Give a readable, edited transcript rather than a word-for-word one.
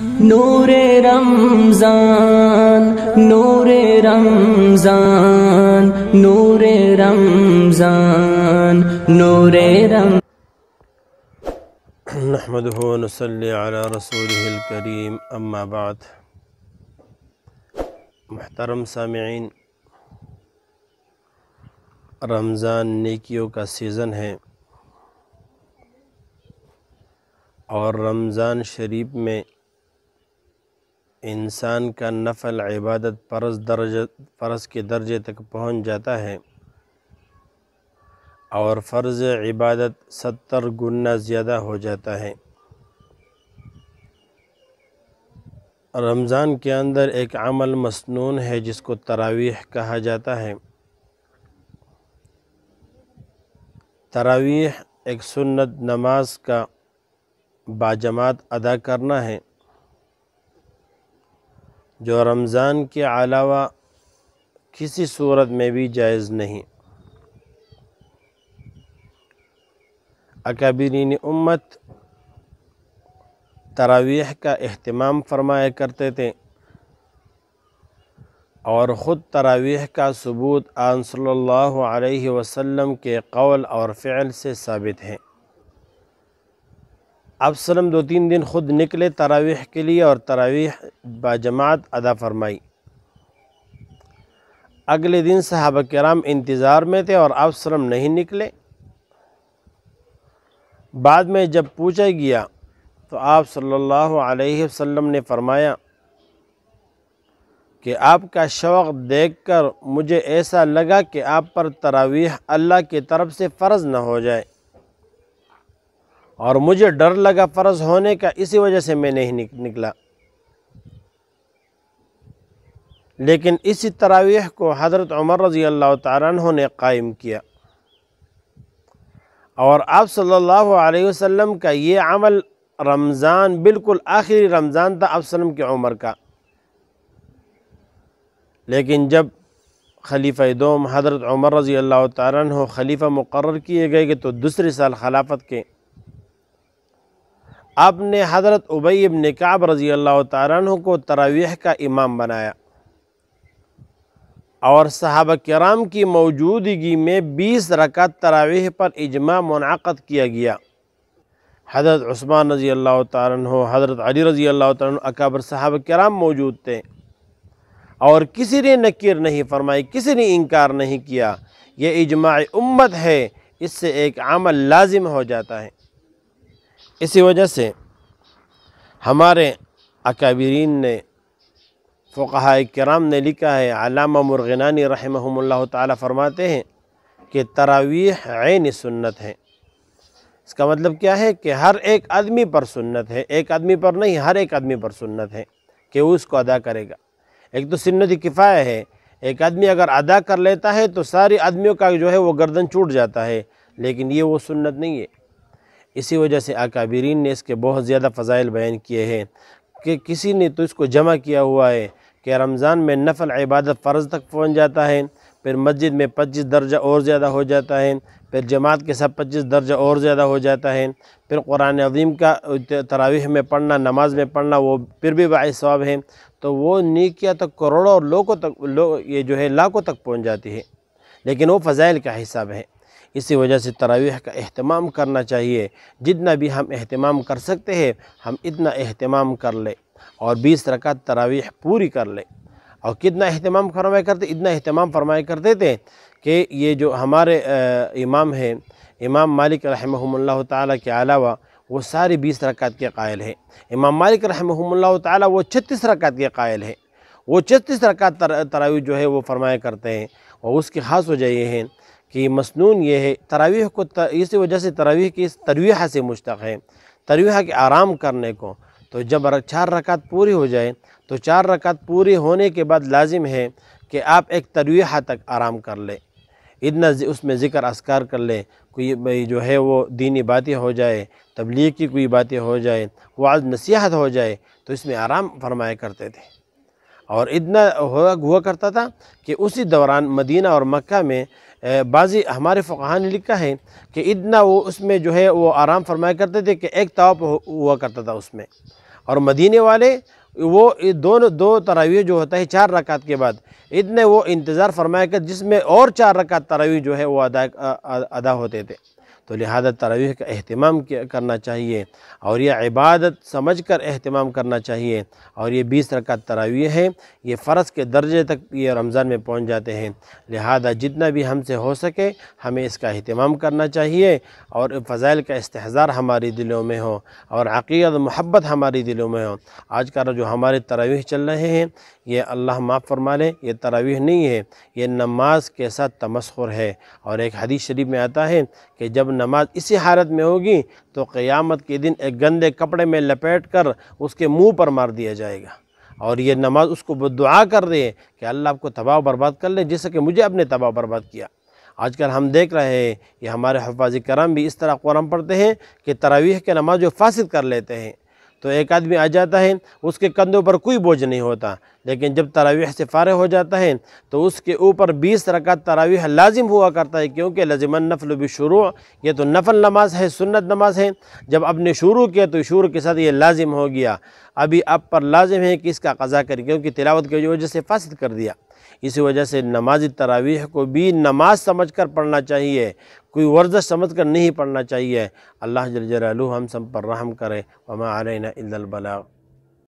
نور رمضان نور رمضان نور رمضان نور رمضان نحمده ونصلي على رسوله الكريم اما بعد۔ محترم سامعین، رمضان نیکیوں کا سیزن ہے اور رمضان شریف میں انسان کا نفل عبادت فرض کے درجے تک پہنچ جاتا ہے اور فرض عبادت 70 گنا زیادہ ہو جاتا ہے۔ رمضان کے اندر ایک عمل مسنون ہے جس کو تراویح کہا جاتا ہے۔ تراویح ایک سنت نماز کا باجماعت ادا کرنا ہے جو رمضان کے علاوہ کسی صورت میں بھی جائز نہیں۔ اکابرین امت تراویح کا اہتمام فرمایا کرتے تھے اور خود تراویح کا ثبوت آن صلی اللہ علیہ وسلم کے قول اور فعل سے ثابت ہے۔ آپ وسلم 2-3 دن خود نکلے تراویح کے لیے اور تراویح باجماعت ادا فرمائی۔ اگلے دن صحابہ کرام انتظار میں تھے اور آپ وسلم نہیں نکلے۔ بعد میں جب پوچھا گیا تو آپ صلی اللہ علیہ وسلم نے فرمایا کہ آپ کا شوق دیکھ کر مجھے ایسا لگا کہ آپ پر تراویح اللہ کی طرف سے فرض نہ ہو جائے، اور مجھے ڈر لگا فرض ہونے کا، اسی وجہ سے میں نہیں نکلا۔ لیکن اسی تراویح کو حضرت عمر رضی اللہ تعالیٰ عنہ نے قائم کیا، اور آپ صلی اللہ علیہ وسلم کا یہ عمل رمضان بالکل آخری رمضان تھا آپ وسلم کی عمر کا۔ لیکن جب خلیفہ دوم حضرت عمر رضی اللہ تعالیٰ عنہ خلیفہ مقرر کیے گئے تو دوسرے سال خلافت کے آپ نے حضرت ابی بن کعب رضی اللہ تعالیٰ عنہ کو تراویح کا امام بنایا، اور صحابہ کرام کی موجودگی میں 20 رکعت تراویح پر اجماع منعقد کیا گیا۔ حضرت عثمان رضی اللہ تعالیٰ عنہ، حضرت علی رضی اللہ تعالیٰ عنہ، اکابر صحابہ کرام موجود تھے، اور کسی نے نکیر نہیں فرمائی، کسی نے انکار نہیں کیا۔ یہ اجماع امت ہے، اس سے ایک عمل لازم ہو جاتا ہے۔ اسی وجہ سے ہمارے اکابرین نے، فقہاء کرام نے لکھا ہے، علامہ مرغنانی رحمہم اللہ تعالی فرماتے ہیں کہ تراویح عین سنت ہے۔ اس کا مطلب کیا ہے کہ ہر ایک آدمی پر سنت ہے، ایک آدمی پر نہیں، ہر ایک آدمی پر سنت ہے کہ وہ اس کو ادا کرے گا۔ ایک تو سنت کفایہ ہے، ایک آدمی اگر ادا کر لیتا ہے تو ساری آدمیوں کا جو ہے وہ گردن چوٹ جاتا ہے، لیکن یہ وہ سنت نہیں ہے۔ اسی وجہ سے اکابرین نے اس کے بہت زیادہ فضائل بیان کیے ہیں کہ کسی نے تو اس کو جمع کیا ہوا ہے کہ رمضان میں نفل عبادت فرض تک پہنچ جاتا ہے، پھر مسجد میں 25 درجہ اور زیادہ ہو جاتا ہے، پھر جماعت کے ساتھ 25 درجہ اور زیادہ ہو جاتا ہے، پھر قرآن عظیم کا تراویح میں پڑھنا، نماز میں پڑھنا، وہ پھر بھی باعث ثواب ہے۔ تو وہ نیکیاں تک کروڑوں اور یہ جو ہے لاکھوں تک پہنچ جاتی ہے، لیکن وہ فضائل کا حساب ہے۔ اسی وجہ سے تراویح کا اہتمام کرنا چاہیے، جتنا بھی ہم اہتمام کر سکتے ہیں ہم اتنا اہتمام کر لیں، اور 20 رکعت تراویح پوری کر لیں۔ اور کتنا اہتمام فرمایا کرتے، اتنا اہتمام فرمایا کرتے تھے کہ یہ جو ہمارے امام ہیں، امام مالک رحمہم اللہ تعالیٰ کے علاوہ وہ سارے 20 رکعت کے قائل ہیں۔ امام مالک رحمہم اللہ تعالیٰ وہ 36 رکعت کے قائل ہیں، وہ 36 رکعت تراویح جو ہے وہ فرمایا کرتے ہیں، اور اس کی خاص وجہ یہ ہے کہ مسنون یہ ہے تراویح کو، اسی وجہ سے تراویح کی اس ترویحہ سے مشتق ہے، ترویحہ کے آرام کرنے کو۔ تو جب 4 رکعت پوری ہو جائے تو 4 رکعت پوری ہونے کے بعد لازم ہے کہ آپ ایک ترویحہ تک آرام کر لیں، اتنا اس میں ذکر اذکار کر لیں، کوئی جو ہے وہ دینی باتیں ہو جائے، تبلیغ کی کوئی باتیں ہو جائے، وعظ نصیحت ہو جائے، تو اس میں آرام فرمایا کرتے تھے۔ اور اتنا ہوا کرتا تھا کہ اسی دوران مدینہ اور مکہ میں بعضی ہمارے فقہاء نے لکھا ہے کہ اتنا وہ اس میں جو ہے وہ آرام فرمایا کرتے تھے کہ ایک طواف ہوا کرتا تھا اس میں، اور مدینے والے وہ دو تراویح جو ہوتا ہے 4 رکعت کے بعد اتنے وہ انتظار فرمایا کہ جس میں اور 4 رکعت تراویح جو ہے وہ ادا ہوتے تھے۔ تو لہذا تراویح کا اہتمام کرنا چاہیے اور یہ عبادت سمجھ کر اہتمام کرنا چاہیے، اور یہ 20 رکعت تراویح ہے، یہ فرض کے درجے تک یہ رمضان میں پہنچ جاتے ہیں۔ لہذا جتنا بھی ہم سے ہو سکے ہمیں اس کا اہتمام کرنا چاہیے، اور فضائل کا استحضار ہماری دلوں میں ہو اور عقیدت محبت ہماری دلوں میں ہو۔ آج کا جو ہمارے تراویح چل رہے ہیں یہ اللہ معاف فرما لے، یہ تراویح نہیں ہے، یہ نماز کے ساتھ تمسخر ہے۔ اور ایک حدیث شریف میں آتا ہے کہ جب نماز اسی حالت میں ہوگی تو قیامت کے دن ایک گندے کپڑے میں لپیٹ کر اس کے منہ پر مار دیا جائے گا، اور یہ نماز اس کو دعا کر دے کہ اللہ آپ کو تباہ و برباد کر لے جیسا کہ مجھے اپنے تباہ و برباد کیا۔ آج کل ہم دیکھ رہے ہیں یہ ہمارے حفاظ کرام بھی اس طرح قرآن پڑھتے ہیں کہ تراویح کے نماز جو فاسد کر لیتے ہیں۔ تو ایک آدمی آ جاتا ہے، اس کے کندھوں پر کوئی بوجھ نہیں ہوتا، لیکن جب تراویح سے فارغ ہو جاتا ہے تو اس کے اوپر 20 رکعت تراویح لازم ہوا کرتا ہے، کیونکہ لازم النفل بالشروع، یہ تو نفل نماز ہے، سنت نماز ہے۔ جب آپ نے شروع کیا تو شروع کے ساتھ یہ لازم ہو گیا، ابھی آپ پر لازم ہے کہ اس کا قضا کرے، کیونکہ تلاوت کی وجہ سے فاسد کر دیا۔ اسی وجہ سے نماز تراویح کو بھی نماز سمجھ کر پڑھنا چاہیے، کوئی ورزش سمجھ کر نہیں پڑھنا چاہیے۔ اللہ جل جلالہ ہم سب پر رحم کرے۔ وما علینا الا البلاغ۔